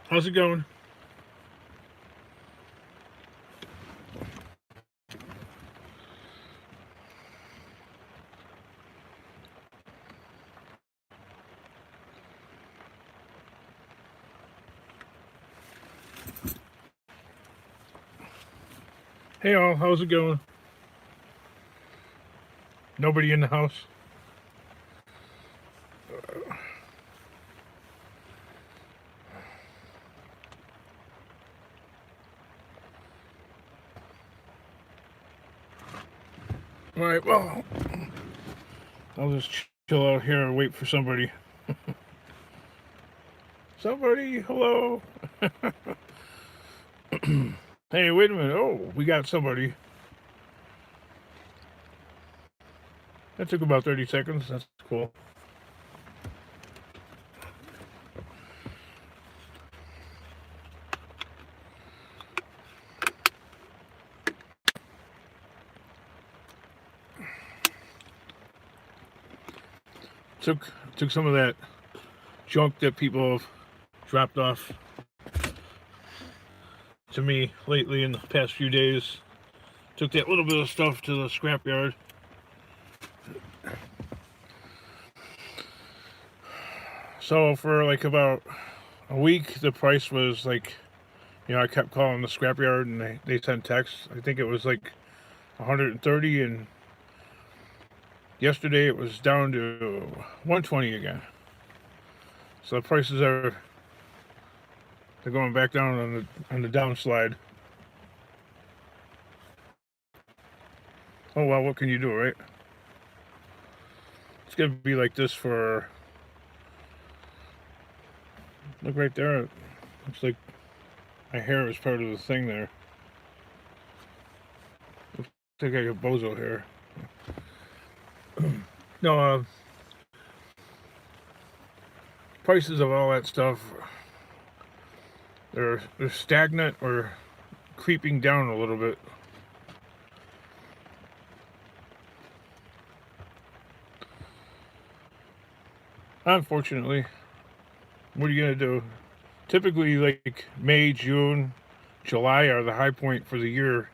How's it going? Hey all, how's it going? Nobody in the house? Alright, well, I'll just chill out here and wait for somebody. Somebody, hello? Hey, wait a minute. Oh, we got somebody. That took about 30 seconds. That's cool. Took some of that junk that people have dropped off to me lately in the past few days. Took that little bit of stuff to the scrapyard. So for like about a week, the price was like, I kept calling the scrapyard and they sent texts. I think it was like 130, and yesterday it was down to 120 again. So the prices they're going back down on the downslide. Oh well, what can you do, right? It's gonna be like this for, look right there. It looks like my hair is part of the thing there. Looks like I got bozo hair. No, prices of all that stuff, they're stagnant or creeping down a little bit. Unfortunately, what are you gonna do? Typically, like May, June, July are the high point for the year.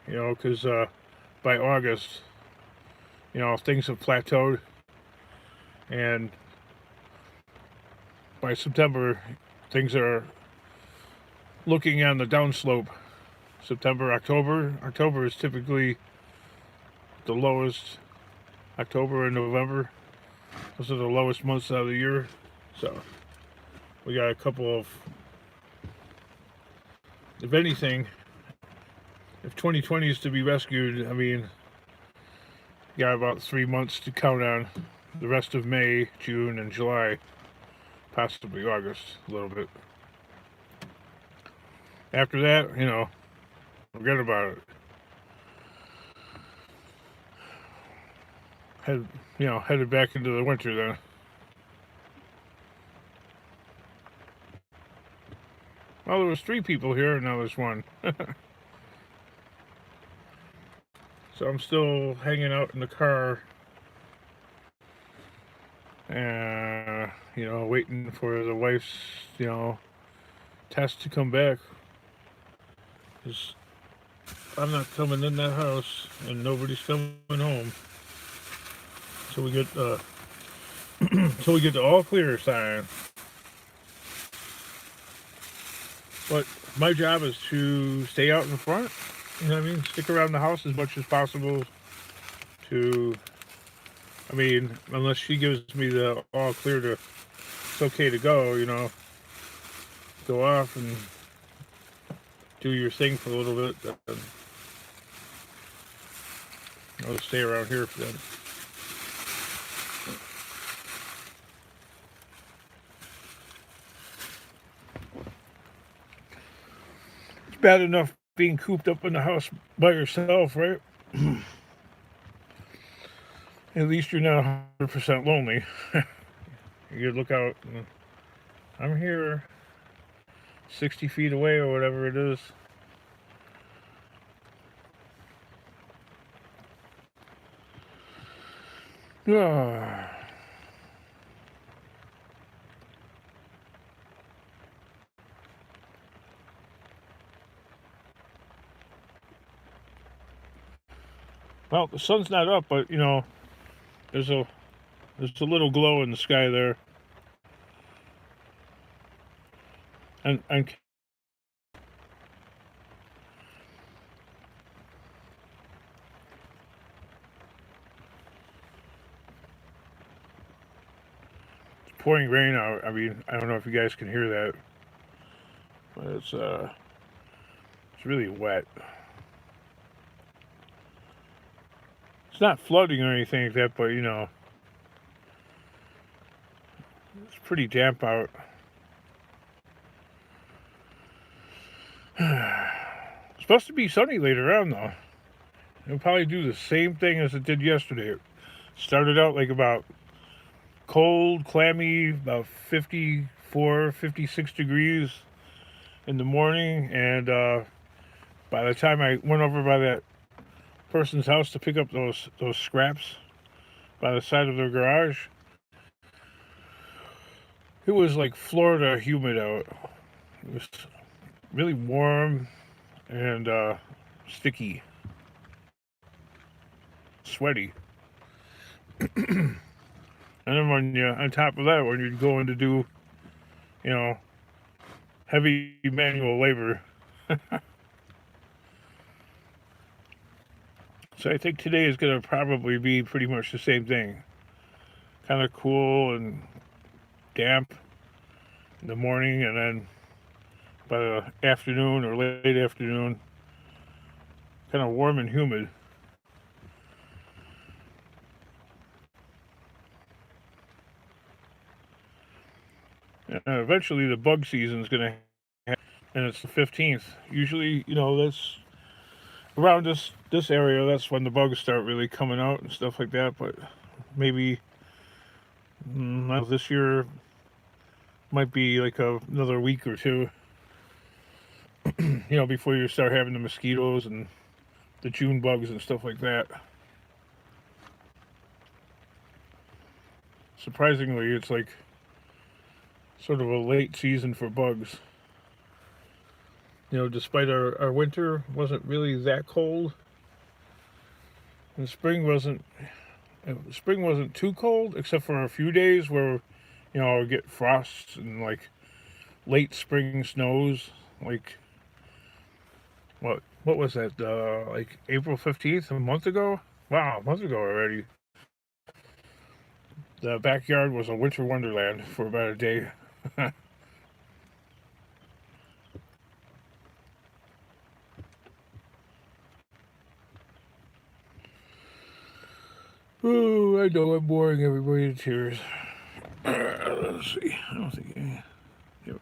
Because by August, things have plateaued, and by September, things are looking on the downslope. September, October is typically the lowest. October and November, those are the lowest months of the year. So we got a couple of, if anything, if 2020 is to be rescued, I mean, you got about 3 months to count on. The rest of May, June, and July, possibly August, a little bit. After that, forget about it. Headed back into the winter then. Well, there was 3 people here, and now there's one. So I'm still hanging out in the car, waiting for the wife's, test to come back. Because I'm not coming in that house, and nobody's coming home. So we get, so we get the all clear sign. But my job is to stay out in front. You know what I mean? Stick around the house as much as possible. Unless she gives me the all clear to, it's okay to go, go off and do your thing for a little bit. Then I'll stay around here for them. It's bad enough being cooped up in the house by yourself, right? At least you're not 100% lonely. You look out, and I'm here 60 feet away or whatever it is. Well, the sun's not up, but you know, there's a little glow in the sky there, and pouring rain out. I mean, I don't know if you guys can hear that, but it's really wet. It's not flooding or anything like that, but you know, it's pretty damp out. It's supposed to be sunny later on though. It'll probably do the same thing as it did yesterday. It started out like about cold, clammy, about 54, 56 degrees in the morning, and by the time I went over by that person's house to pick up those scraps by the side of their garage, it was like Florida humid out. It was really warm and sticky, sweaty. And then when you, on top of that, when you're going to do, you know, heavy manual labor. So I think today is going to probably be pretty much the same thing. Kind of cool and damp in the morning, and then by the afternoon or late afternoon, kind of warm and humid. And eventually the bug season is going to happen, and it's the 15th. Usually, you know, that's around this area, that's when the bugs start really coming out and stuff like that. But maybe this year might be like another week or two, you know, before you start having the mosquitoes and the June bugs and stuff like that. Surprisingly, it's like sort of a late season for bugs. You know, despite our winter wasn't really that cold, and spring wasn't too cold, except for a few days where, you know, I would get frosts and like late spring snows, like what was that? Like April 15th, a month ago. Wow, a month ago already. The backyard was a winter wonderland for about a day. Oh, I know I'm boring everybody to tears. Let's see. I don't think. Yep.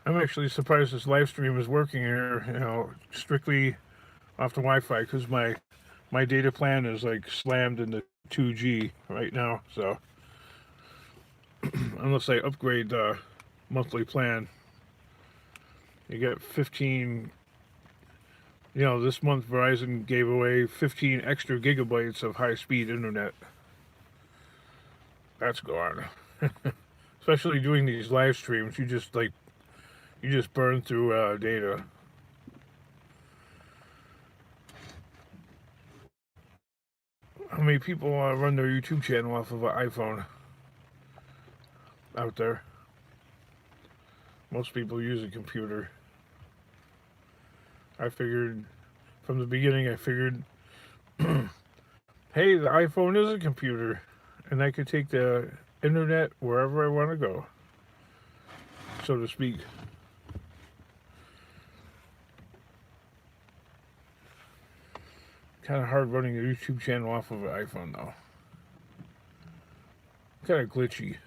I'm actually surprised this live stream is working here. You know, strictly off the Wi-Fi, because my data plan is like slammed into 2G right now. So unless I upgrade the monthly plan, you get 15. You know, this month Verizon gave away 15 extra gigabytes of high-speed internet. That's gone. Especially doing these live streams, you just burn through data. How many people run their YouTube channel off of an iPhone out there? Most people use a computer. I figured from the beginning, hey, the iPhone is a computer, and I could take the internet wherever I want to go, so to speak. Kind of hard running a YouTube channel off of an iPhone, though. Kind of glitchy.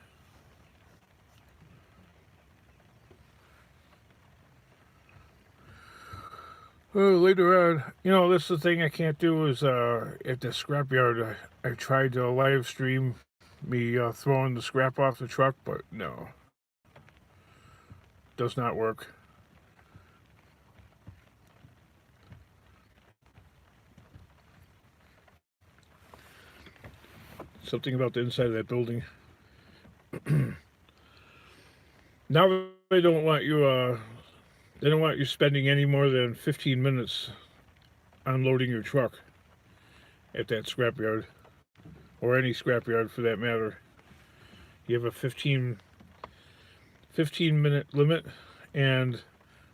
Later on, you know, this is the thing I can't do is at the scrapyard. I tried to live stream me throwing the scrap off the truck, but no, does not work. Something about the inside of that building. Now they don't want you They don't want you spending any more than 15 minutes unloading your truck at that scrapyard, or any scrapyard for that matter. You have a 15-minute limit, and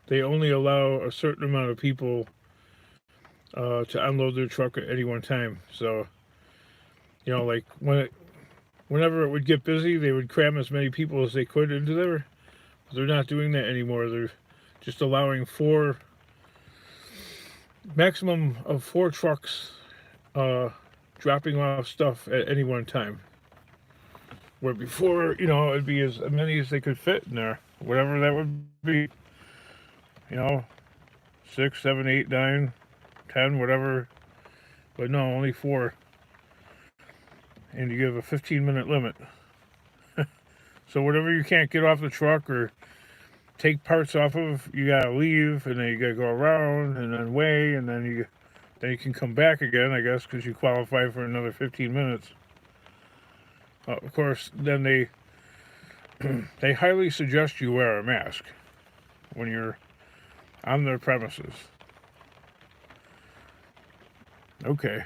they only allow a certain amount of people to unload their truck at any one time. So, like whenever it would get busy, they would cram as many people as they could into there. But they're not doing that anymore. They're just allowing maximum of 4 trucks dropping off stuff at any one time. Where before, it'd be as many as they could fit in there, whatever that would be. 6, 7, 8, 9, 10, whatever. But no, only 4. And you give a 15-minute limit. So whatever you can't get off the truck or take parts off of, you gotta leave, and then you gotta go around and then weigh, and then you can come back again, I guess, because you qualify for another 15 minutes. Of course, then they highly suggest you wear a mask when you're on their premises. Okay.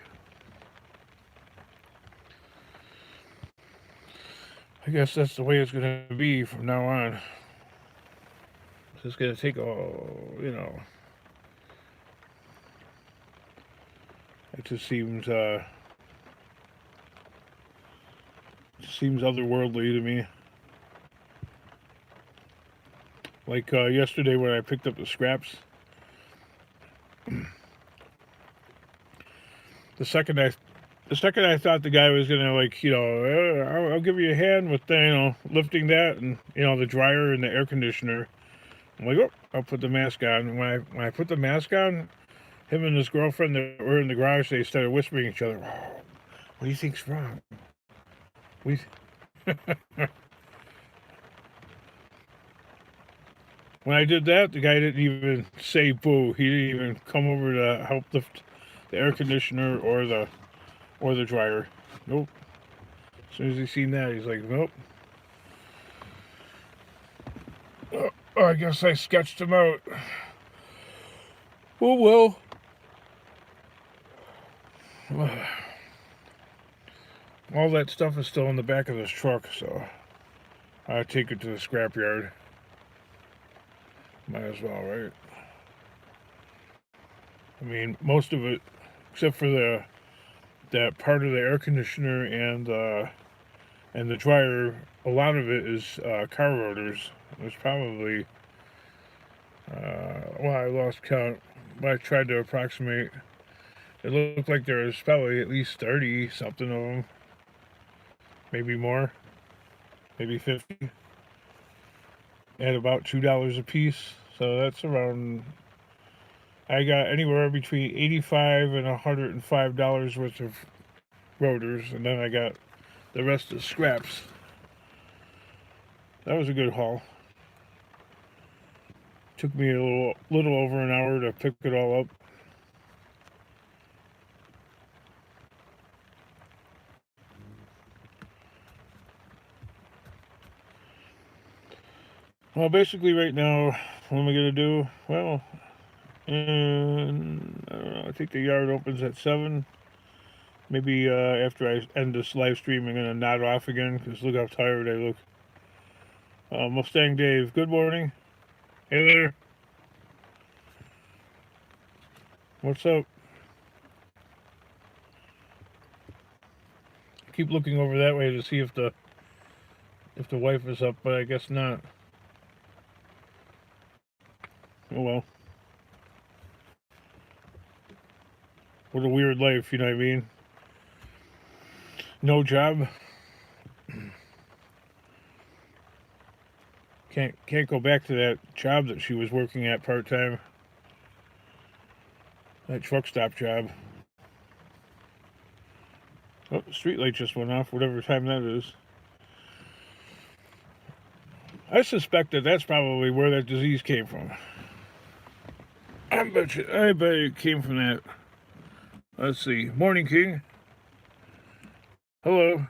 I guess that's the way it's going to be from now on. It's just going to take it just seems otherworldly to me. Like yesterday when I picked up the scraps, the second I thought the guy was gonna I'll give you a hand with lifting that and the dryer and the air conditioner. I'm like, oh, I'll put the mask on. When I put the mask on, him and his girlfriend that were in the garage, they started whispering at each other. Oh, what do you think's wrong? When I did that, the guy didn't even say boo. He didn't even come over to help lift the air conditioner or the dryer. Nope. As soon as he seen that, he's like, nope. Oh, I guess I sketched him out. Oh well. All that stuff is still in the back of this truck, so I'll take it to the scrapyard. Might as well, right? I mean, most of it, except for that part of the air conditioner and the dryer, a lot of it is car rotors. There's probably, I lost count, but I tried to approximate. It looked like there was probably at least 30 something of them, maybe more, maybe 50, at about $2 a piece. So that's around, I got anywhere between $85 and $105 worth of rotors, and then I got the rest of the scraps. That was a good haul. Took me a little over an hour to pick it all up. Well, basically right now, what am I going to do? Well, I don't know, I think the yard opens at 7. Maybe after I end this live stream, I'm going to nod off again, because look how tired I look. Mustang Dave, good morning. Hey there. What's up? I keep looking over that way to see if the wife is up, but I guess not. Oh well. What a weird life, you know what I mean? No job. Can't go back to that job that she was working at part-time. That truck stop job. Oh, the street light just went off, whatever time that is. I suspect that's probably where that disease came from. I bet it came from that. Let's see. Morning, King. Hello.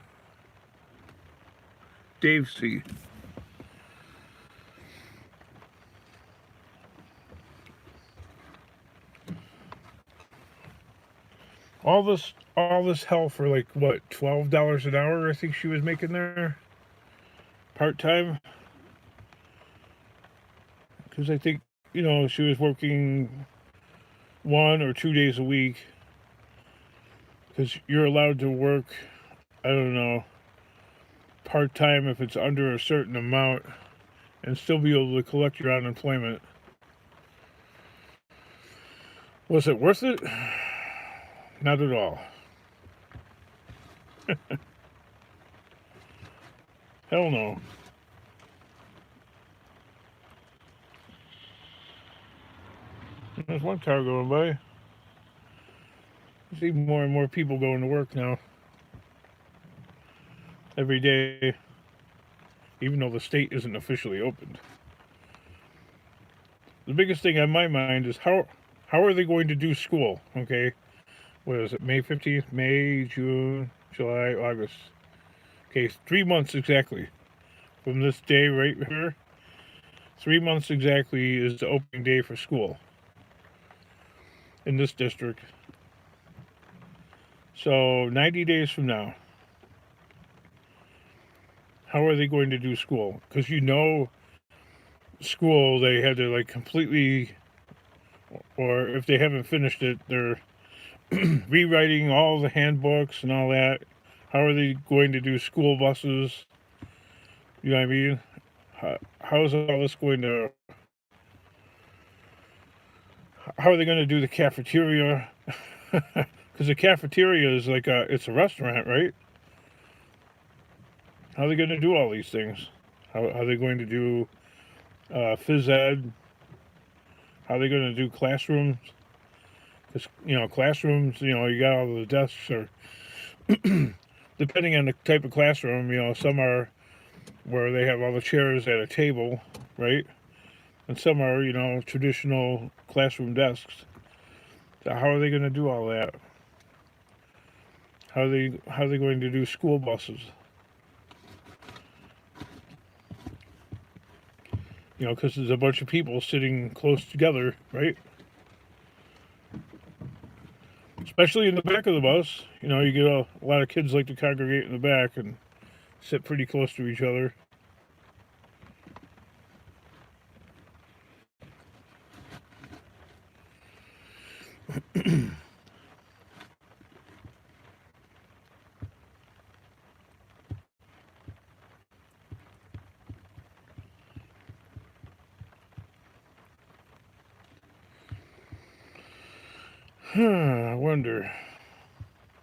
Dave C. all this hell for like what, $12 an hour? I think she was making there part time. Because I think she was working 1 or 2 days a week. Because you're allowed to work, I don't know, part time if it's under a certain amount, and still be able to collect your unemployment. Was it worth it? Not at all. Hell no. There's one car going by. I see more and more people going to work now. Every day. Even though the state isn't officially opened. The biggest thing on my mind is how are they going to do school? Okay. What is it? May 15th? May, June, July, August. Okay, 3 months exactly. From this day right here. 3 months exactly is the opening day for school. In this district. So 90 days from now, how are they going to do school? Because school, they had to like completely, or if they haven't finished it, they're rewriting all the handbooks and all that. How are they going to do school buses? You know what I mean? How is all this going to... How are they going to do the cafeteria? Because the cafeteria is like it's a restaurant, right? How are they going to do all these things? How are they going to do phys ed? How are they going to do classrooms? Because, classrooms, you got all the desks are... depending on the type of classroom, some are where they have all the chairs at a table, right? And some are, traditional classroom desks. So how are they going to do all that? How are they going to do school buses? Because there's a bunch of people sitting close together, right? Especially in the back of the bus. You get a lot of kids like to congregate in the back and sit pretty close to each other.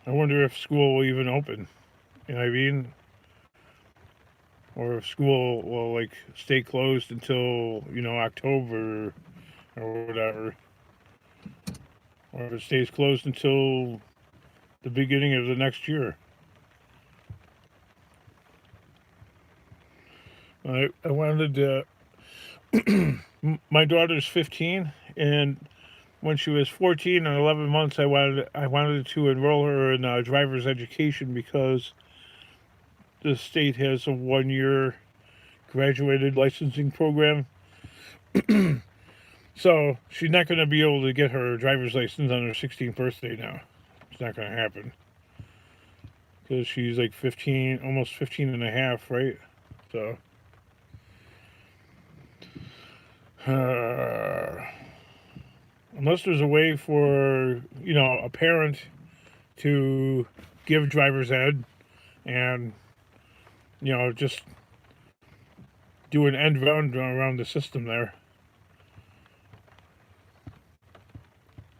I wonder if school will even open. You know what I mean? Or if school will like stay closed until, October or whatever. Or if it stays closed until the beginning of the next year. I wanted to... My daughter's 15, and when she was 14 and 11 months, I wanted to enroll her in driver's education because the state has a 1-year graduated licensing program. So she's not going to be able to get her driver's license on her 16th birthday now. It's not going to happen. Because she's like 15, almost 15 and a half, right? So... unless there's a way for, a parent to give driver's ed and, just do an end run around the system there.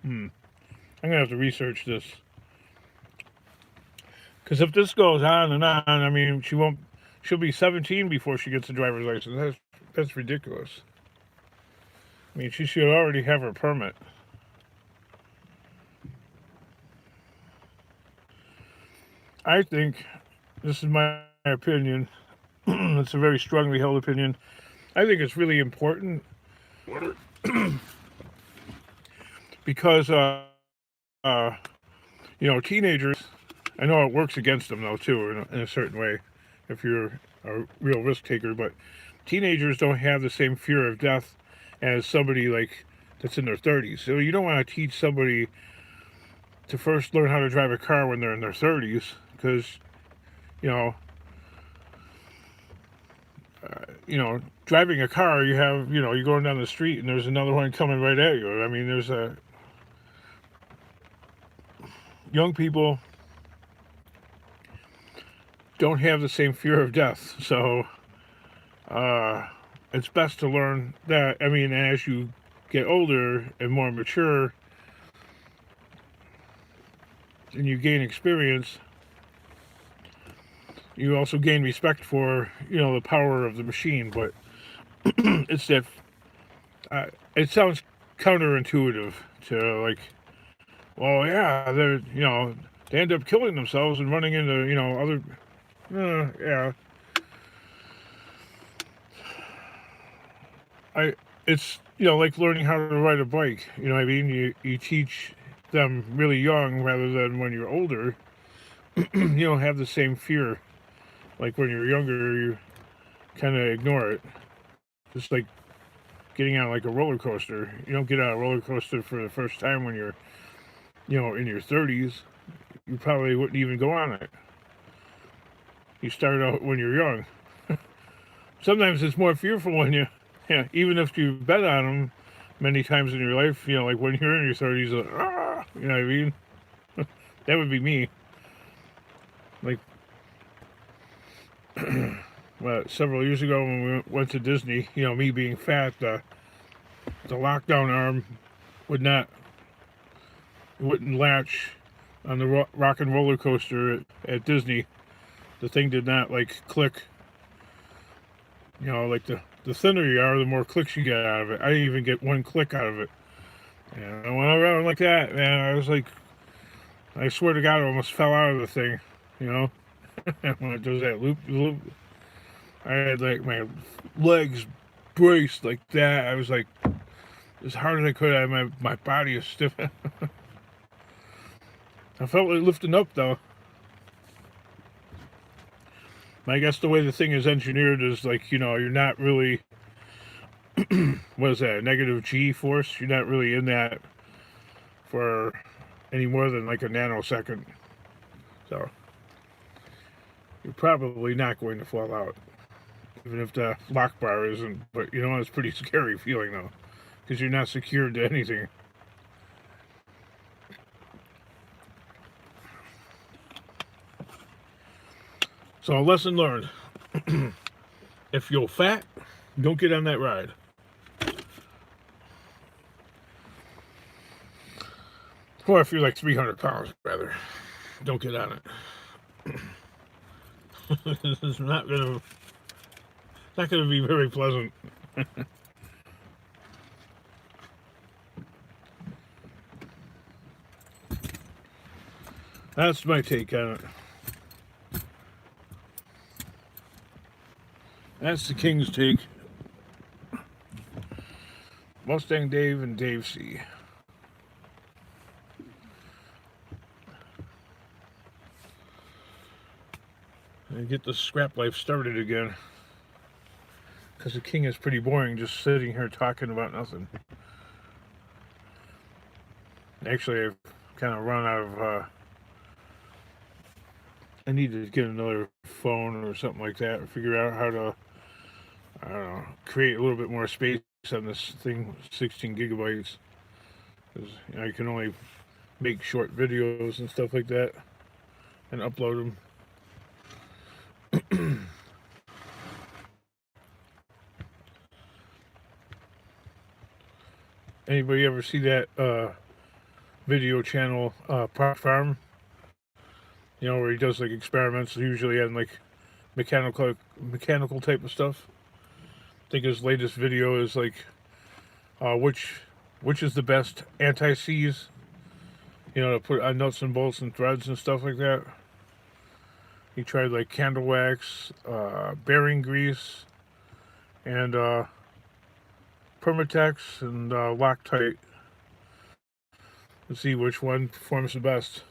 I'm going to have to research this. Because if this goes on and on, I mean, she'll be 17 before she gets a driver's license. That's ridiculous. I mean, she should already have her permit. I think, this is my opinion, it's a very strongly held opinion, I think it's really important because, teenagers, I know it works against them though too, in a certain way, if you're a real risk taker, but teenagers don't have the same fear of death as somebody like that's in their 30s. So you don't want to teach somebody to first learn how to drive a car when they're in their 30s, because you know, driving a car, you have, you're going down the street and there's another one coming right at you. I mean, young people don't have the same fear of death, so it's best to learn that. I mean, as you get older and more mature and you gain experience, you also gain respect for, the power of the machine. But it's that, it sounds counterintuitive to, like, well, yeah, they end up killing themselves and running into, other, yeah. It's, like learning how to ride a bike. You know what I mean? You teach them really young rather than when you're older. You don't have the same fear. Like when you're younger, you kind of ignore it. Just like getting on like a roller coaster. You don't get on a roller coaster for the first time when you're, in your 30s. You probably wouldn't even go on it. You start out when you're young. Sometimes it's more fearful when even if you've been on them many times in your life, like when you're in your 30s, like, you know what I mean? That would be me. Like, several years ago when we went to Disney, me being fat, the lockdown arm wouldn't latch on the rock and roller coaster at Disney. The thing did not, like, click. Like the thinner you are, the more clicks you get out of it. I didn't even get one click out of it. And I went around like that, man. I was like, I swear to God, I almost fell out of the thing, when it does that loop. I had like my legs braced like that. I was like, as hard as I could, I had my body is stiff. I felt like lifting up though. I guess the way the thing is engineered is like, you're not really, what is that, negative G force? You're not really in that for any more than like a nanosecond. So, you're probably not going to fall out. Even if the lock bar isn't. But, it's a pretty scary feeling though. Because you're not secured to anything. So, a lesson learned. If you're fat, don't get on that ride. Or if you're like 300 pounds, rather, don't get on it. It's not gonna be very pleasant. That's my take on it. That's the King's take. Mustang Dave and Dave C. And get the scrap life started again. Because the King is pretty boring just sitting here talking about nothing. Actually, I've kind of run out of... I need to get another phone or something like that. Or figure out how to, I don't know, create a little bit more space on this thing, 16 gigabytes. Because I can only make short videos and stuff like that and upload them. Anybody ever see that video channel, Pot Farm? Where he does like experiments, usually on like mechanical type of stuff. I think his latest video is like, which is the best anti-seize, to put on nuts and bolts and threads and stuff like that. He tried like candle wax, bearing grease, and Permatex and Loctite. Let's see which one performs the best.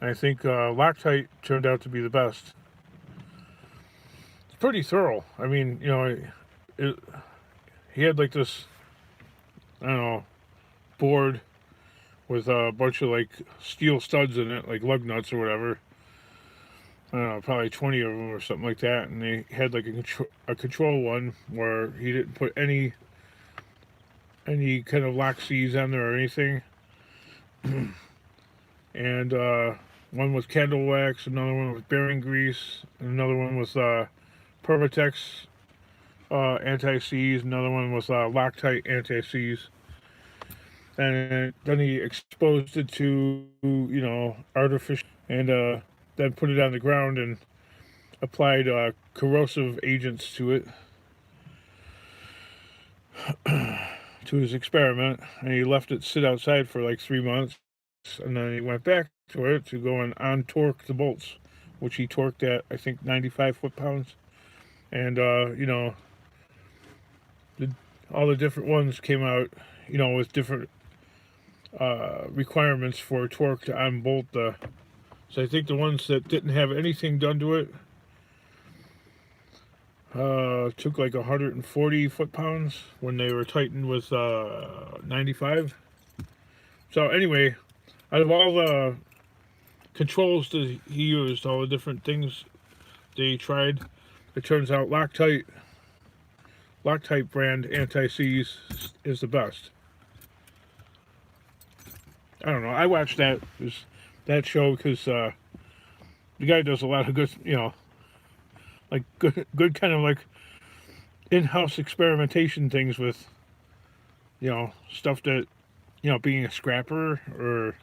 I think Loctite turned out to be the best. It's pretty thorough. I mean, he had like this, I don't know, board with a bunch of like steel studs in it, like lug nuts or whatever. I don't know, probably 20 of them or something like that. And they had like a control one where he didn't put any kind of lock C's on there or anything. And one with candle wax, another one with bearing grease, and another one with Permatex anti-seize, another one with Loctite anti-seize. And then he exposed it to, artificial, and then put it on the ground and applied corrosive agents to it, to his experiment. And he left it sit outside for like 3 months, and then he went back to it to go and on-torque the bolts, which he torqued at, I think, 95 foot-pounds. And, all the different ones came out, with different requirements for torque to unbolt the. So I think the ones that didn't have anything done to it took like 140 foot-pounds when they were tightened with 95. So anyway, out of all the controls that he used, all the different things that he tried, it turns out Loctite brand anti-seize is the best. I don't know. I watched that show because the guy does a lot of good, like good kind of like in-house experimentation things with, stuff that, being a scrapper or,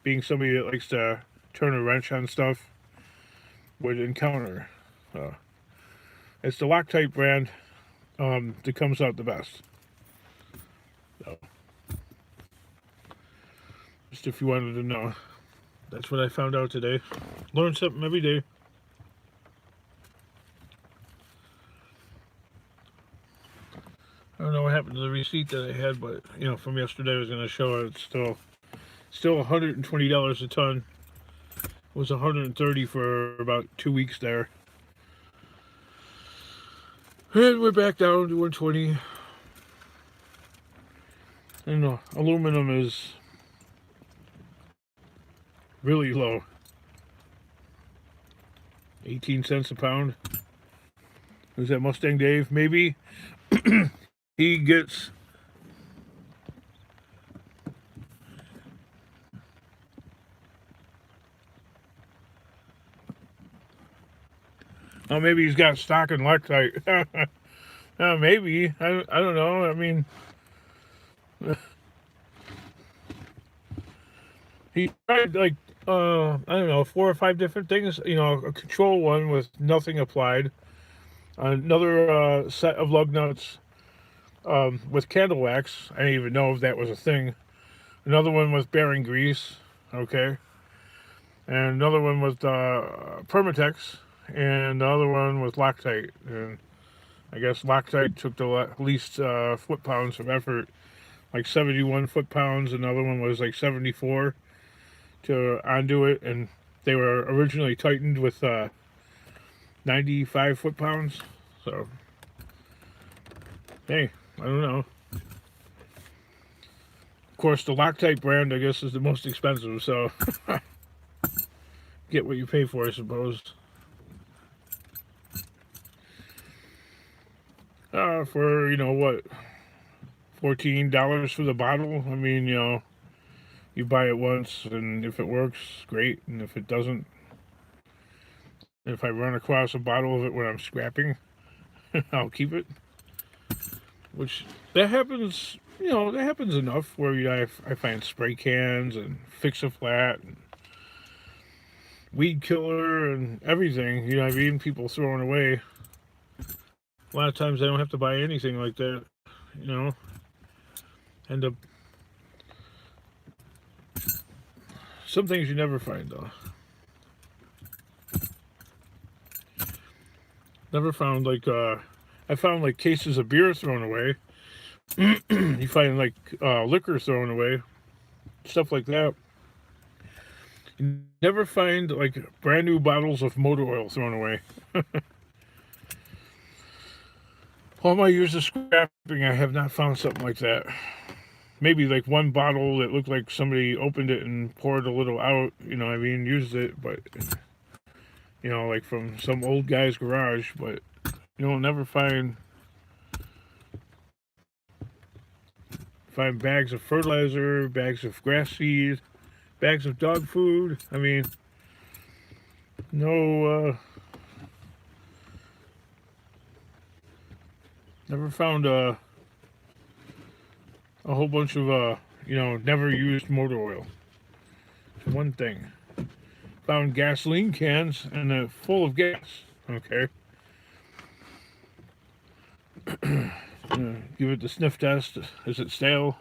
being somebody that likes to turn a wrench on stuff would encounter. It's the Loctite brand that comes out the best. So, just if you wanted to know, that's what I found out today. Learn something every day. I don't know what happened to the receipt that I had, but from yesterday I was going to show it. It's still $120 a ton. It was $130 for about 2 weeks there. And we're back down to $120. And aluminum is really low. 18 cents a pound. Who's that, Mustang Dave? Maybe. He gets maybe he's got stock in Loctite. Maybe. I don't know. I mean, he tried like I don't know, 4 or 5 different things. A control one with nothing applied. Another set of lug nuts with candle wax. I didn't even know if that was a thing. Another one with bearing grease. Okay. And another one with Permatex. And another one with Loctite. And I guess Loctite took the least foot-pounds of effort. Like 71 foot-pounds. Another one was like 74 to undo it. And they were originally tightened with 95 foot-pounds. So, hey, I don't know. Of course, the Loctite brand, I guess, is the most expensive. So, get what you pay for, I suppose. For, what, $14 for the bottle? I mean, you buy it once, and if it works, great. And if it doesn't, if I run across a bottle of it when I'm scrapping, I'll keep it. Which, that happens, that happens enough where I find spray cans and Fix-A-Flat and weed killer and everything, I've even people throwing away. A lot of times I don't have to buy anything like that, End up. Some things you never find, though. Never found, like, I found, like, cases of beer thrown away. You find, like, liquor thrown away. Stuff like that. You never find, like, brand new bottles of motor oil thrown away. All my years of scrapping, I have not found something like that. maybe like one bottle that looked like somebody opened it and poured a little out, I mean, used it, but, like from some old guy's garage, but you'll never find bags of fertilizer, bags of grass seed, bags of dog food. I mean, no, never found a whole bunch of never used motor oil. One thing. Found gasoline cans and they're full of gas. Okay. Give it the sniff test. Is it stale?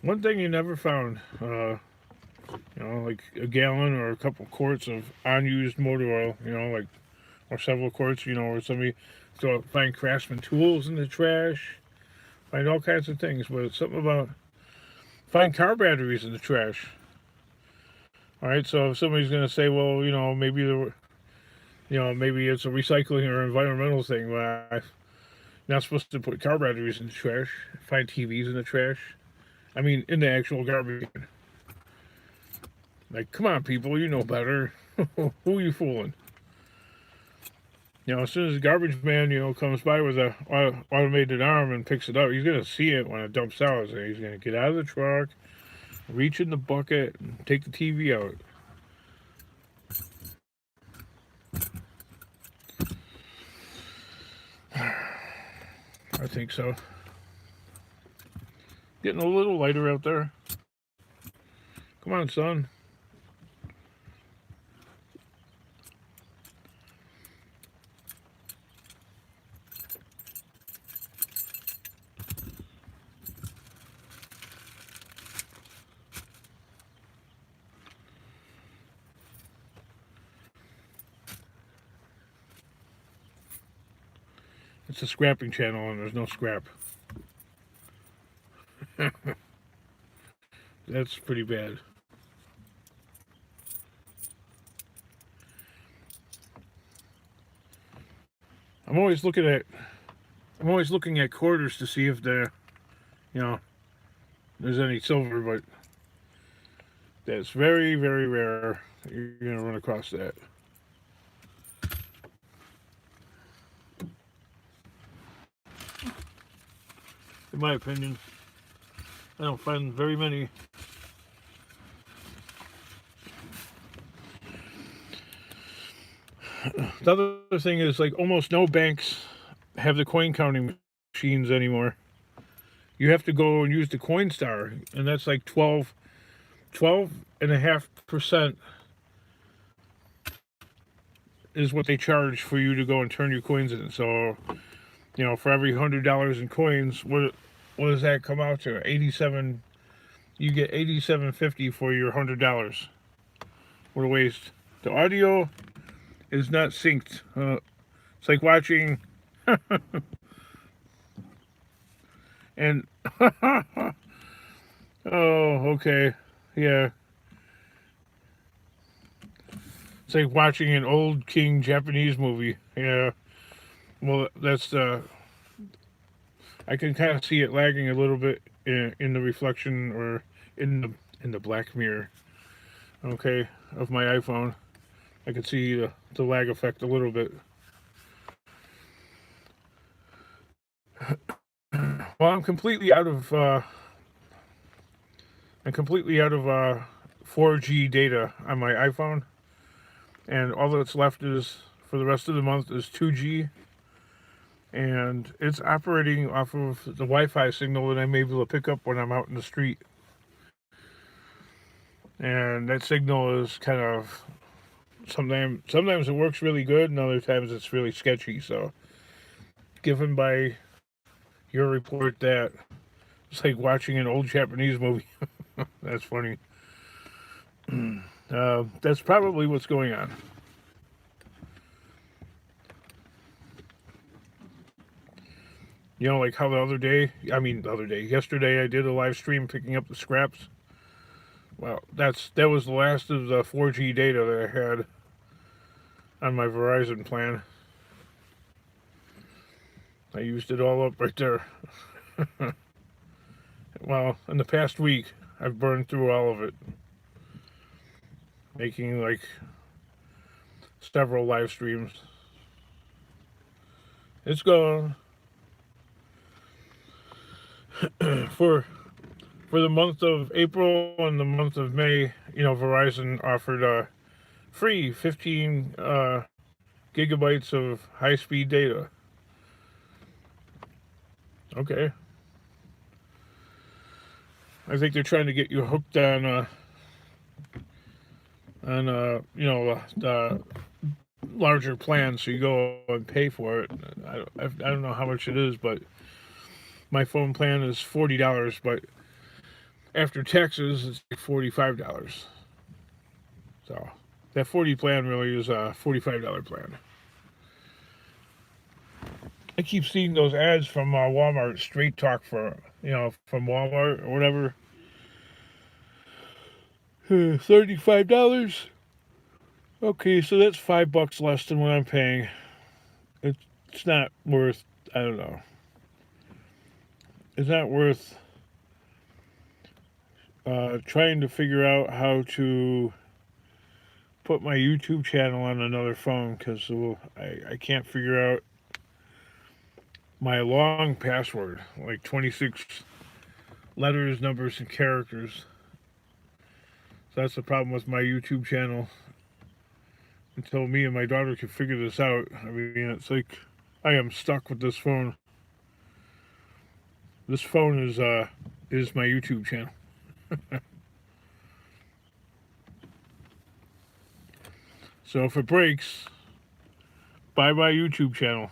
One thing you never found, like a gallon or a couple quarts of unused motor oil, like, or several quarts, or somebody find Craftsman tools in the trash, find all kinds of things, but it's something about find car batteries in the trash. All right, so if somebody's going to say, well, maybe maybe it's a recycling or environmental thing, but I'm not supposed to put car batteries in the trash, find TVs in the trash. I mean, in the actual garbage can. Like, come on, people, you know better. Who are you fooling? As soon as the garbage man, comes by with a automated arm and picks it up, he's going to see it when it dumps out. So he's going to get out of the truck, reach in the bucket, and take the TV out. I think so. Getting a little lighter out there. Come on, son. It's a scrapping channel and there's no scrap. That's pretty bad. I'm always looking at quarters to see if there's any silver, but that's very, very rare. You're gonna run across that. In my opinion, I don't find very many. The other thing is, like, almost no banks have the coin counting machines anymore. You have to go and use the Coinstar, and that's like 12.5% is what they charge for you to go and turn your coins in. So, for every $100 in coins, what does that come out to? 87. You get $87.50 for your $100. What a waste. The audio is not synced. It's like watching. And oh, okay, yeah. It's like watching an old King Japanese movie. Yeah. Well, that's I can kind of see it lagging a little bit in the reflection or in the black mirror. Okay, of my iPhone, I can see the lag effect a little bit. Well, I'm completely out of 4G data on my iPhone, and all that's left is for the rest of the month is 2G, and it's operating off of the Wi-Fi signal that I'm able to pick up when I'm out in the street. And that signal is kind of sometimes it works really good, and other times it's really sketchy. So, given by your report that it's like watching an old Japanese movie, that's funny. That's probably what's going on. Like how yesterday I did a live stream picking up the scraps. Well, that was the last of the 4G data that I had on my Verizon plan. I used it all up right there. Well, in the past week, I've burned through all of it, making like several live streams. It's gone for the month of April and the month of May. Verizon offered a free 15 gigabytes of high-speed data. Okay, I think they're trying to get you hooked on the larger plan, so you go and pay for it. I don't know how much it is, but my phone plan is $40, but after taxes, it's like $45. So that 40 plan really is a $45 plan. I keep seeing those ads from Walmart, Straight Talk from Walmart or whatever. $35. Okay, so that's $5 less than what I'm paying. It's not worth. I don't know. It's not worth trying to figure out how to put my YouTube channel on another phone, because I can't figure out my long password, like 26 letters, numbers, and characters. So that's the problem with my YouTube channel. Until me and my daughter can figure this out, I mean, it's like I am stuck with this phone. This phone is my YouTube channel. So if it breaks, bye-bye YouTube channel.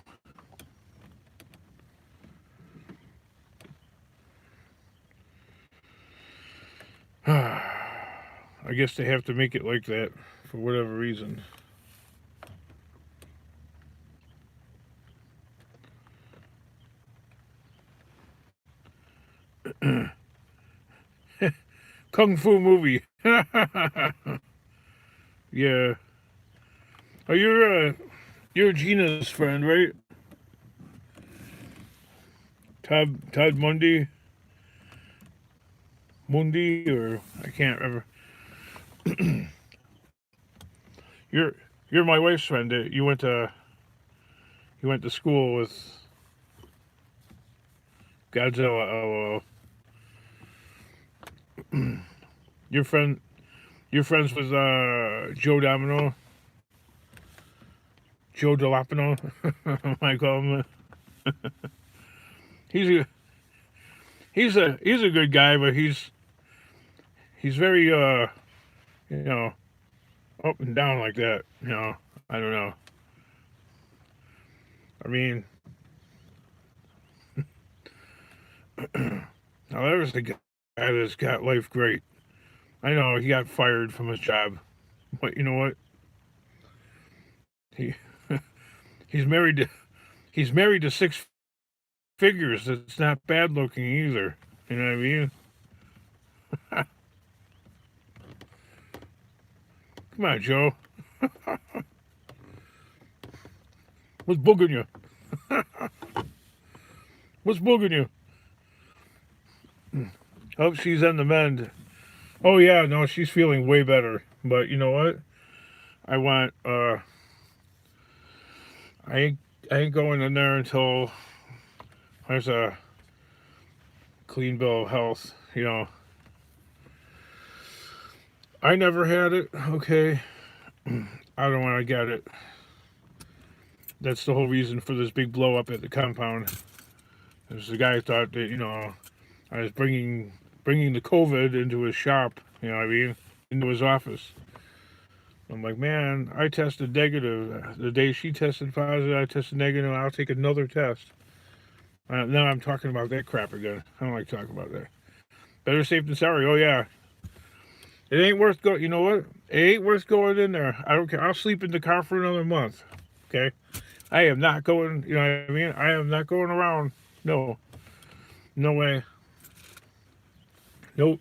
I guess they have to make it like that for whatever reason. Kung Fu movie. Yeah. Oh, you're Gina's friend, right? Todd Mundi, or I can't remember. You're my wife's friend. You went to school with Godzilla. Your friends with Joe Domino, Joe Delapino. I call him. He's a good guy, but he's very up and down like that. I don't know. I mean, now there's the guy that's got life great. I know he got fired from his job, but you know what? He's married to six figures. It's not bad looking either. You know what I mean? Come on, Joe. What's bugging you? What's bugging you? Oh, she's on the mend. Oh yeah, no, she's feeling way better. But you know what? I want I ain't going in there until there's a clean bill of health. I never had it. Okay, I don't want to get it. That's the whole reason for this big blow up at the compound. Because the guy thought that I was bringing the COVID into his shop. You know what I mean? Into his office. I'm like, man, I tested negative. The day she tested positive, I tested negative. I'll take another test. Now I'm talking about that crap again. I don't like talking about that. Better safe than sorry. Oh yeah. It ain't worth going. You know what? It ain't worth going in there. I don't care. I'll sleep in the car for another month. Okay. I am not going. You know what I mean? I am not going around. No. No way. Nope.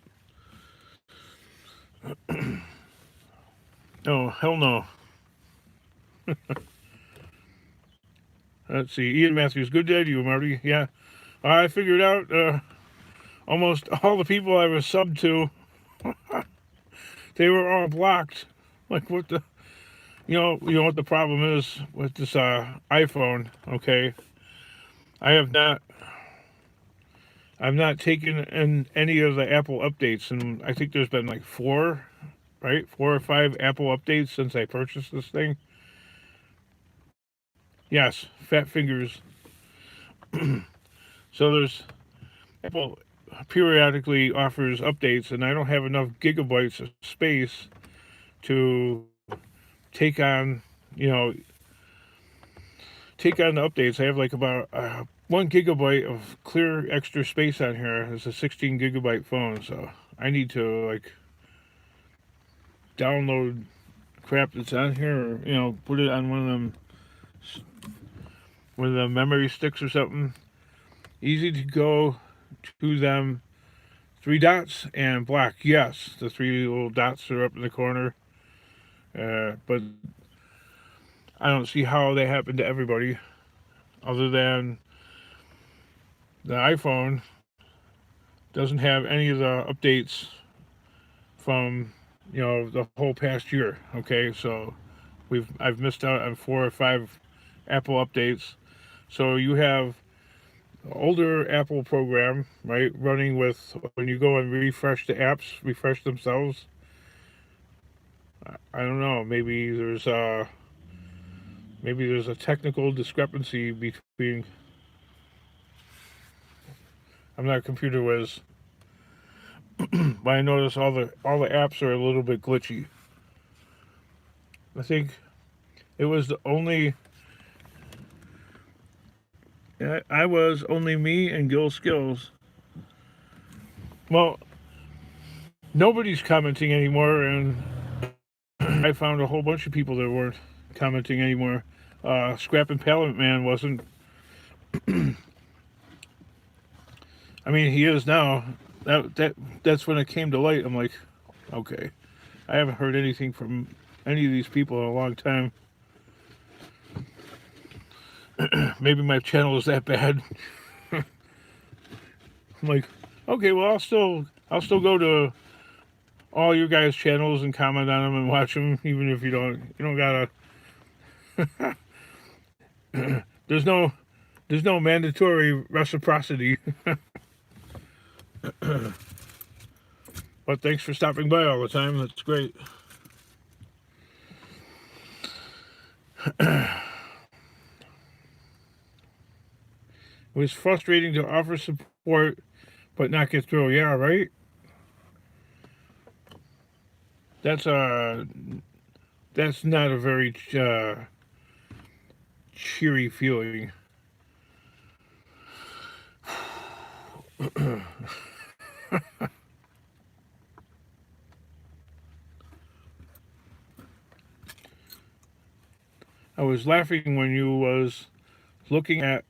No. Hell no. Let's see. Ian Matthews. Good day to you, Marty. Yeah. I figured out almost all the people I was subbed to, they were all blocked. Like what the, you know what the problem is with this iPhone? Okay, I have not. I've not taken in any of the Apple updates, and I think there's been like four, right? 4 or 5 Apple updates since I purchased this thing. Yes, fat fingers. So there's Apple periodically offers updates, and I don't have enough gigabytes of space to take on, you know, take on the updates. I have like about 1 gigabyte of clear extra space on here. It's a 16 gigabyte phone, so I need to like download crap that's on here, or put it on one of the memory sticks or something. Easy to go to them. 3 dots and black. Yes, the 3 little dots are up in the corner. But I don't see how they happen to everybody, other than the iPhone doesn't have any of the updates from the whole past year. Okay, so I've missed out on 4 or 5 Apple updates. So you have older Apple program, right, running with when you go and refresh the apps, refresh themselves. I don't know. Maybe there's a technical discrepancy between. I'm not a computer whiz, but I notice all the apps are a little bit glitchy. I think it was the only. I was only me and Gil Skills. Well, nobody's commenting anymore, and I found a whole bunch of people that weren't commenting anymore. Scrap and Pallet Man wasn't. I mean, he is now. That's when it came to light. I'm like, okay, I haven't heard anything from any of these people in a long time. Maybe my channel is that bad. I'm like, okay, well, I'll still go to all your guys' channels and comment on them and watch them, even if you don't gotta. There's no mandatory reciprocity. But thanks for stopping by all the time. That's great. It was frustrating to offer support but not get through. Yeah, right? That's not a very cheery feeling. I was laughing when you was looking at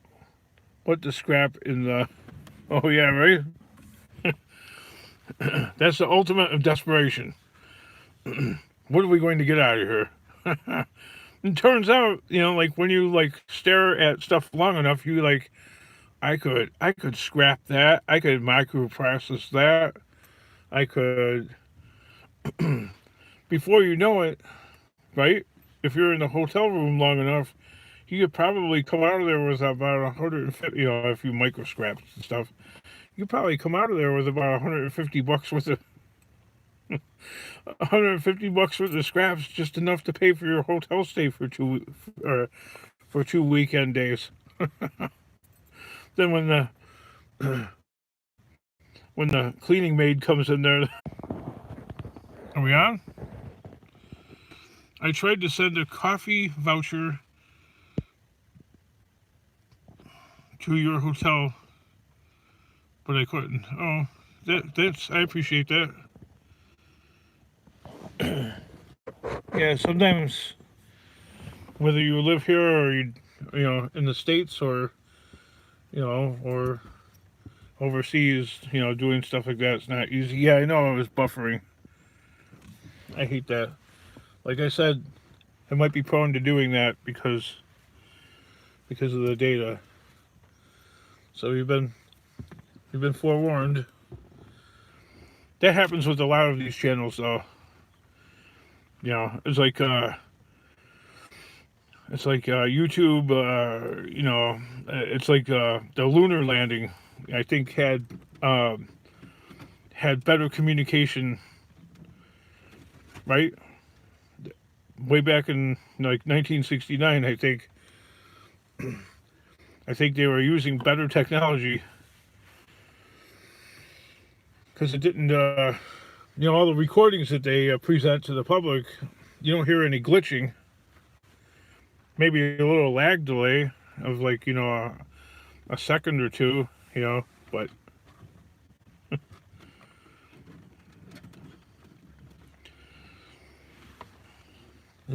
what the scrap in the. Oh yeah, right. That's the ultimate of desperation. What are we going to get out of here? It turns out, like when you like stare at stuff long enough, you like, I could scrap that. I could microprocess that. I could. Before you know it, right? If you're in the hotel room long enough, you could probably come out of there with about 150. If you micro scraps and stuff, you could probably come out of there with about $150 worth of. $150 worth of scraps, just enough to pay for your hotel stay for 2 weekend days. Then when the cleaning maid comes in there, are we on? I tried to send a coffee voucher to your hotel, but I couldn't. Oh, that's I appreciate that. Yeah, sometimes whether you live here or you in the States or or overseas, doing stuff like that, it's not easy. Yeah, I know I was buffering. I hate that. Like I said, I might be prone to doing that because of the data. So you've been forewarned. that happens with a lot of these channels, though. You know, it's like YouTube. You know, it's like the lunar landing. I think had better communication, right? Way back in like 1969, I think they were using better technology because it didn't. You know, all the recordings that they present to the public, you don't hear any glitching. Maybe a little lag delay of like, you know, a second or two, you know, but I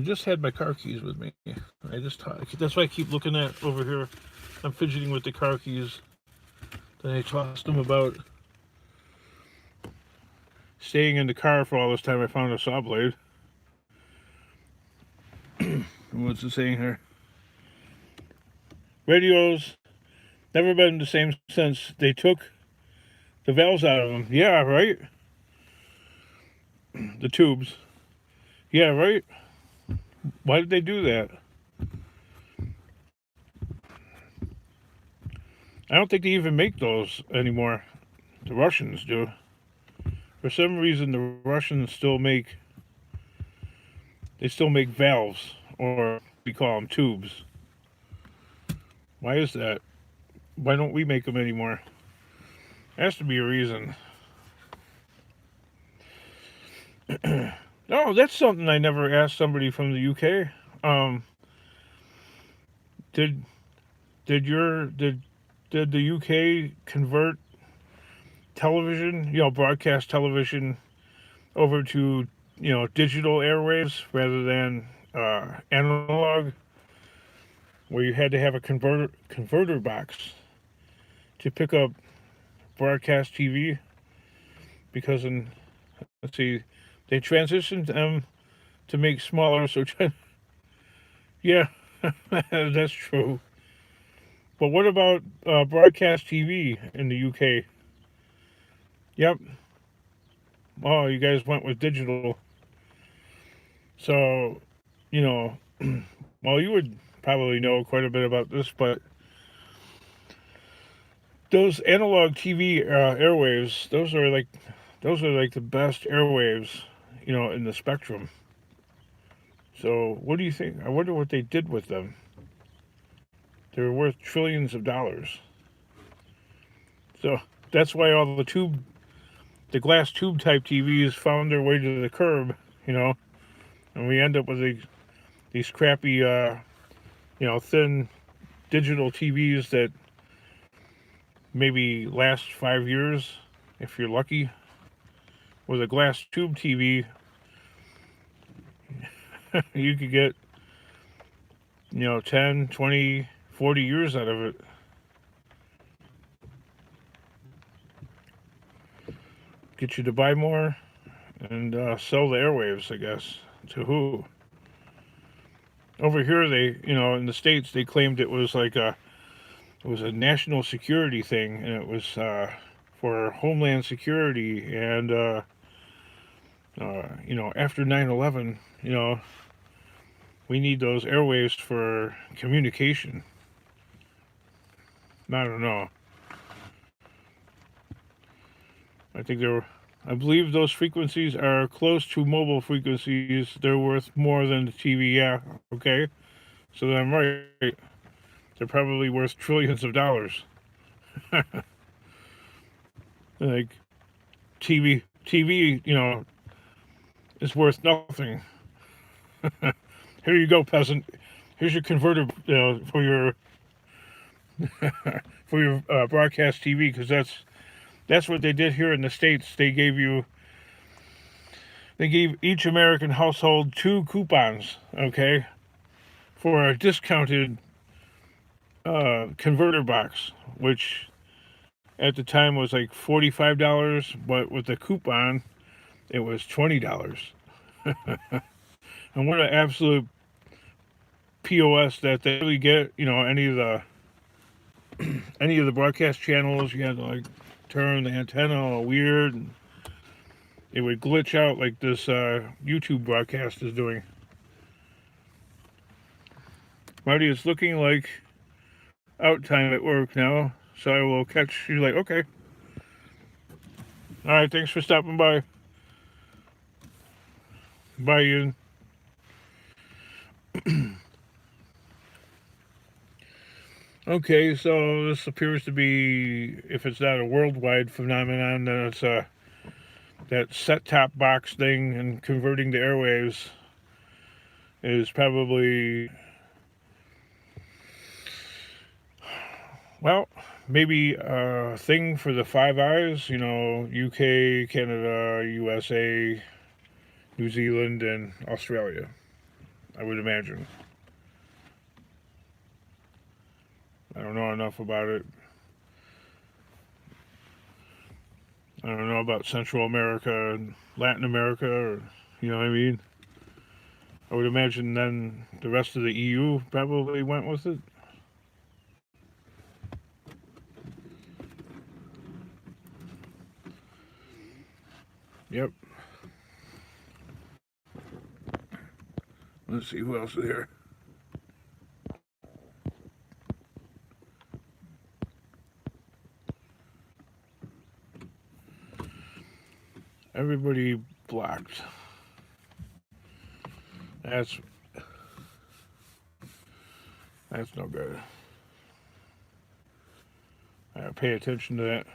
just had my car keys with me. That's why I keep looking at over here. I'm fidgeting with the car keys. Then I tossed them about. Staying in the car for all this time, I found a saw blade. What's it saying here? Radios never been the same since they took the valves out of them. Yeah, right? The tubes. Yeah, right? Why did they do that? I don't think they even make those anymore. The Russians do. For some reason, the Russians still make valves, or we call them tubes. Why is that? Why don't we make them anymore? There has to be a reason. Oh, that's something I never asked somebody from the UK. Did the UK convert television, you know, broadcast television, over to, you know, digital airwaves rather than analog, where you had to have a converter box to pick up broadcast TV? Because let's see, they transitioned them to make smaller, so yeah, that's true. But what about broadcast TV in the UK? Yep. Oh, you guys went with digital. So, you know, well, you would probably know quite a bit about this, but those analog TV airwaves, those are like the best airwaves, you know, in the spectrum. So, what do you think? I wonder what they did with them. They're worth trillions of dollars. So that's why all the glass tube type TVs found their way to the curb, you know, and we end up with these crappy, you know, thin digital TVs that maybe last 5 years if you're lucky. With a glass tube TV, you could get, you know, 10, 20, 40 years out of it. Get you to buy more and sell the airwaves, I guess. To who? Over here, they, you know, in the States, they claimed it was like it was a national security thing, and it was for Homeland Security, and you know, after 9/11, you know, we need those airwaves for communication. I don't know. I believe those frequencies are close to mobile frequencies. They're worth more than the TV. Yeah, okay. So then I'm right. They're probably worth trillions of dollars. Like TV, you know, is worth nothing. Here you go, peasant. Here's your converter, you know, for your broadcast TV, because that's what they did here in the States. They gave each American household 2 coupons, okay, for a discounted converter box, which at the time was like $45, but with the coupon, it was $20. And what an absolute POS that they really get, you know, any of the broadcast channels. You had to like turn the antenna all weird, and it would glitch out like this YouTube broadcast is doing. Marty, it's looking like out time at work now, so I will catch you. Like, okay. All right, thanks for stopping by. Bye, Ian. Okay, so this appears to be, if it's not a worldwide phenomenon, then it's that set-top box thing and converting the airwaves is probably, well, maybe a thing for the Five Eyes, UK, Canada, USA, New Zealand, and Australia, I would imagine. I don't know enough about it. I don't know about Central America and Latin America, or, you know what I mean? I would imagine then the rest of the EU probably went with it. Yep. Let's see who else is here. Everybody blocked. That's no good. I gotta pay attention to that.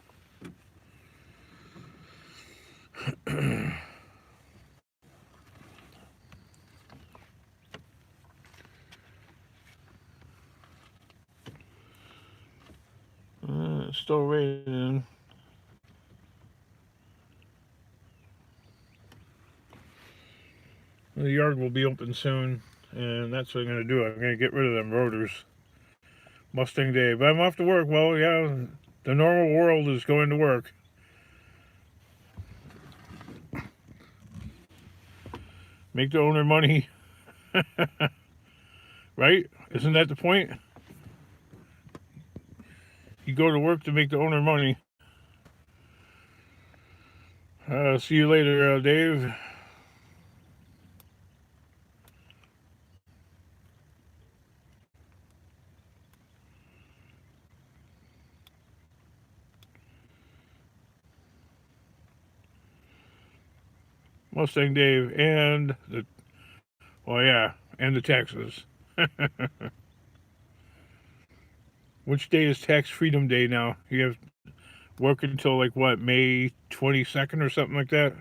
It's still raining. The yard will be open soon, and that's what I'm gonna do. I'm gonna get rid of them rotors. Mustang Day, but I'm off to work. Well, yeah, the normal world is going to work. Make the owner money. Right? Isn't that the point? You go to work to make the owner money. See you later, Dave. Mustang Dave and the, well, yeah, and the taxes. Which day is Tax Freedom Day now? You have work until like what, May 22nd or something like that?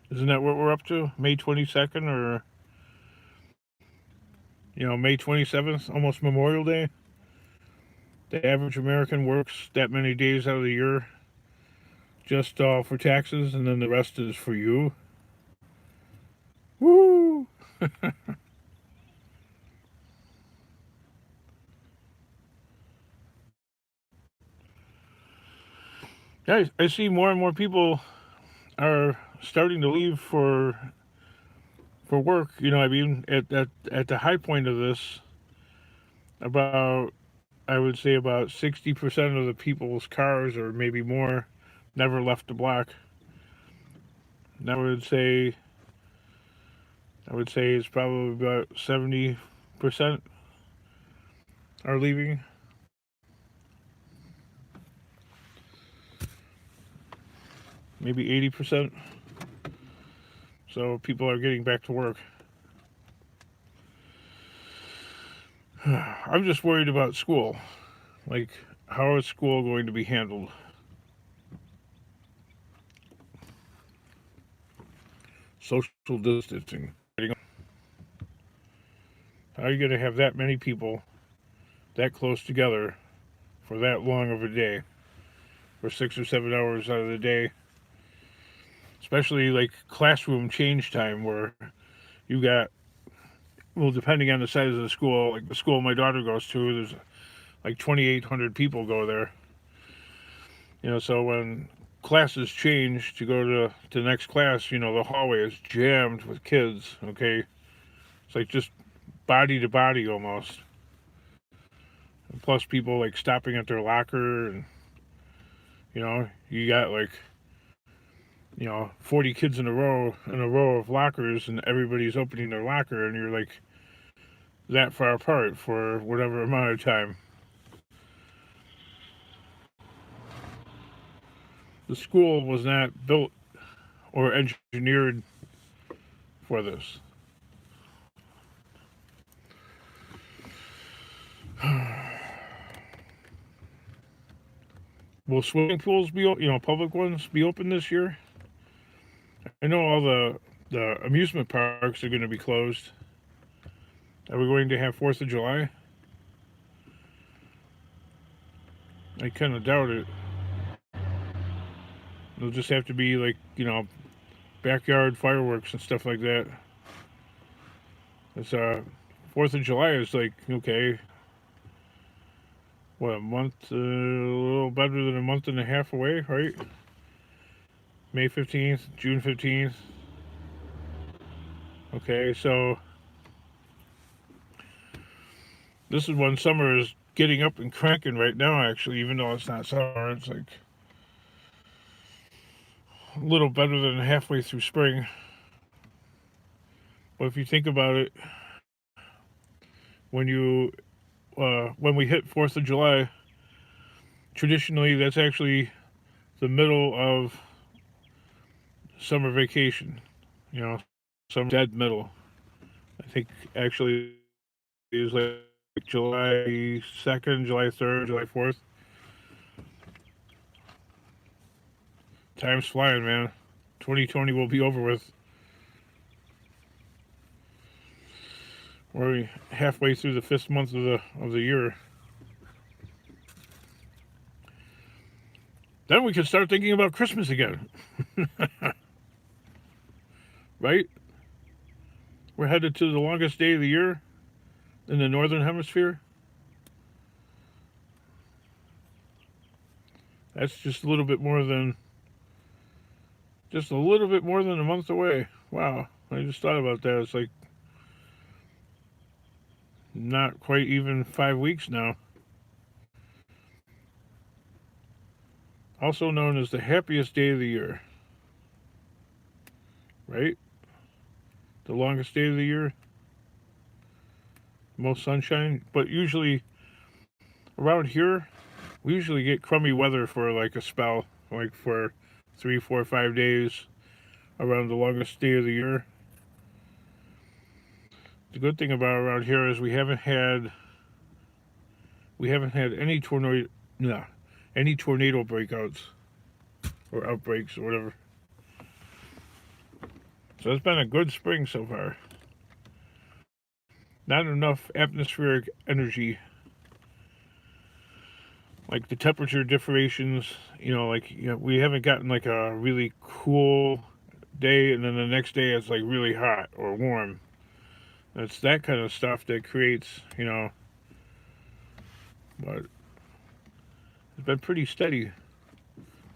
Isn't that what we're up to? May 22nd or, May 27th, almost Memorial Day? The average American works that many days out of the year just for taxes, and then the rest is for you. Woo! I see more and more people are starting to leave for work. I mean, at the high point of this, I would say about 60% of the people's cars, or maybe more, never left the block. And I would say it's probably about 70% are leaving. Maybe 80%. So people are getting back to work. I'm just worried about school. Like, how is school going to be handled? Social distancing. How are you going to have that many people that close together for that long of a day? For 6 or 7 hours out of the day? Especially like classroom change time, where you got, well, depending on the size of the school, like the school my daughter goes to, there's like 2,800 people go there. So when classes change to go to the next class, the hallway is jammed with kids, okay? It's like just body to body almost. And plus people like stopping at their locker, and you got like 40 kids in a row of lockers, and everybody's opening their locker, and you're like that far apart for whatever amount of time. The school was not built or engineered for this. Will swimming pools be, public ones be open this year? I know all the amusement parks are going to be closed. Are we going to have 4th of July? I kind of doubt it. It'll just have to be like, backyard fireworks and stuff like that. It's 4th of July is like, okay, what, a month, a little better than a month and a half away, right? May 15th, June 15th. Okay, so this is when summer is getting up and cranking right now, actually, even though it's not summer. It's like a little better than halfway through spring. But if you think about it, when we hit 4th of July, traditionally that's actually the middle of summer vacation. Some dead middle. I think actually it was like July 2nd, July 3rd, July 4th. Time's flying, man. 2020 will be over with. We're halfway through the 5th month of the year. Then we can start thinking about Christmas again. Right? We're headed to the longest day of the year in the northern hemisphere. That's just a little bit more than a month away. Wow, I just thought about that. It's like not quite even 5 weeks now. Also known as the happiest day of the year. Right? The longest day of the year. Most sunshine. But usually around here, we usually get crummy weather for like a spell. Like for 3, 4, 5 days around the longest day of the year. The good thing about around here is we haven't had any tornado breakouts or outbreaks or whatever. So it's been a good spring so far. Not enough atmospheric energy. Like the temperature differentiations, we haven't gotten like a really cool day and then the next day it's like really hot or warm. It's that kind of stuff that creates, but it's been pretty steady.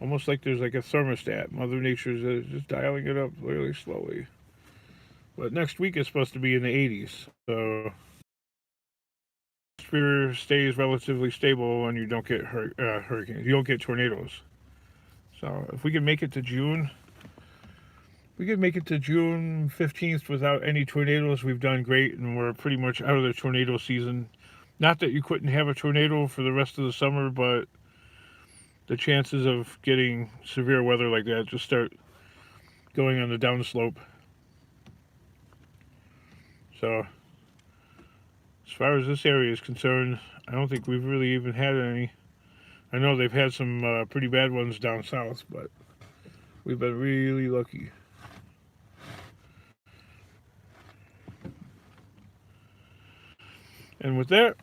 Almost like there's like a thermostat. Mother Nature's just dialing it up really slowly. But next week is supposed to be in the 80s. So atmosphere stays relatively stable and you don't get hurricanes. You don't get tornadoes. So if we can make it to June, 15th without any tornadoes, we've done great, and we're pretty much out of the tornado season. Not that you couldn't have a tornado for the rest of the summer, but the chances of getting severe weather like that just start going on the downslope. So, as far as this area is concerned, I don't think we've really even had any. I know they've had some pretty bad ones down south, but we've been really lucky. And with that,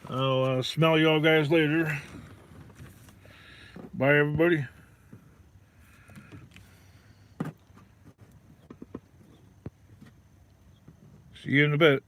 I'll smell y'all guys later. Bye, everybody. See you in a bit.